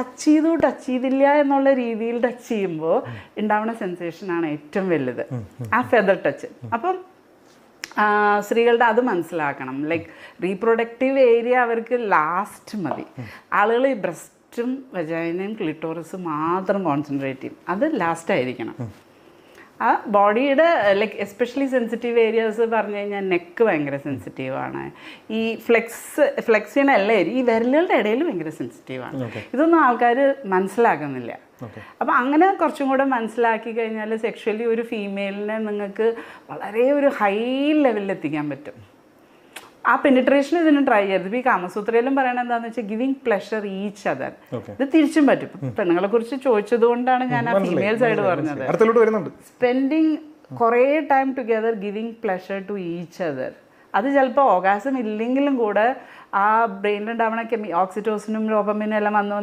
Touch ചെയ്തില്ല എന്നുള്ള രീതിയിൽ ടച്ച് ചെയ്യുമ്പോൾ ഉണ്ടാവുന്ന സെൻസേഷനാണ് ഏറ്റവും വലുത്, ആ ഫെദർ ടച്ച്. അപ്പം സ്ത്രീകളുടെ അത് മനസ്സിലാക്കണം. ലൈക്ക് റീപ്രൊഡക്റ്റീവ് ഏരിയ അവർക്ക് ലാസ്റ്റ് മതി. ആളുകൾ ഈ ബ്രസ്റ്റും വജൈനയും ക്ലിറ്റോറിസും മാത്രം കോൺസെൻട്രേറ്റ് ചെയ്യും, അത് ലാസ്റ്റ് ആയിരിക്കണം. ആ ബോഡിയുടെ ലൈക്ക് എസ്പെഷ്യലി സെൻസിറ്റീവ് ഏരിയാസ് പറഞ്ഞു കഴിഞ്ഞാൽ നെക്ക് ഭയങ്കര സെൻസിറ്റീവാണ്, ഈ ഫ്ലെക്സിനല്ല ഈ വിരലുകളുടെ ഇടയിൽ ഭയങ്കര സെൻസിറ്റീവാണ്. ഇതൊന്നും ആൾക്കാർ മനസ്സിലാക്കുന്നില്ല. അപ്പം അങ്ങനെ കുറച്ചും കൂടെ മനസ്സിലാക്കി കഴിഞ്ഞാൽ സെക്ഷലി ഒരു ഫീമെയിലിനെ നിങ്ങൾക്ക് വളരെ ഒരു ഹൈ ലെവലിൽ എത്തിക്കാൻ പറ്റും. ആ പെനിട്രേഷൻ ഇതിന് ട്രൈ ചെയ്യരുത്. ഇപ്പോൾ ഈ കാമസൂത്രയിലും പറയണത് എന്താണെന്ന് വെച്ചാൽ ഗിവിങ് പ്ലഷർ ഈച്ച് അതർ. ഇത് തിരിച്ചും പറ്റും. പെണ്ണുങ്ങളെ കുറിച്ച് ചോദിച്ചത് കൊണ്ടാണ് ഞാൻ ആ ഫീമെയിൽ സൈഡ് പറഞ്ഞത്. സ്പെൻഡിങ് കുറേ time together giving pleasure to each other. അത് ചിലപ്പോൾ ഓർഗാസം ഇല്ലെങ്കിലും കൂടെ ആ ബ്രെയിനിലുണ്ടാവണ ഓക്സിറ്റോസിനും ഡോപാമിനും എല്ലാം വന്നു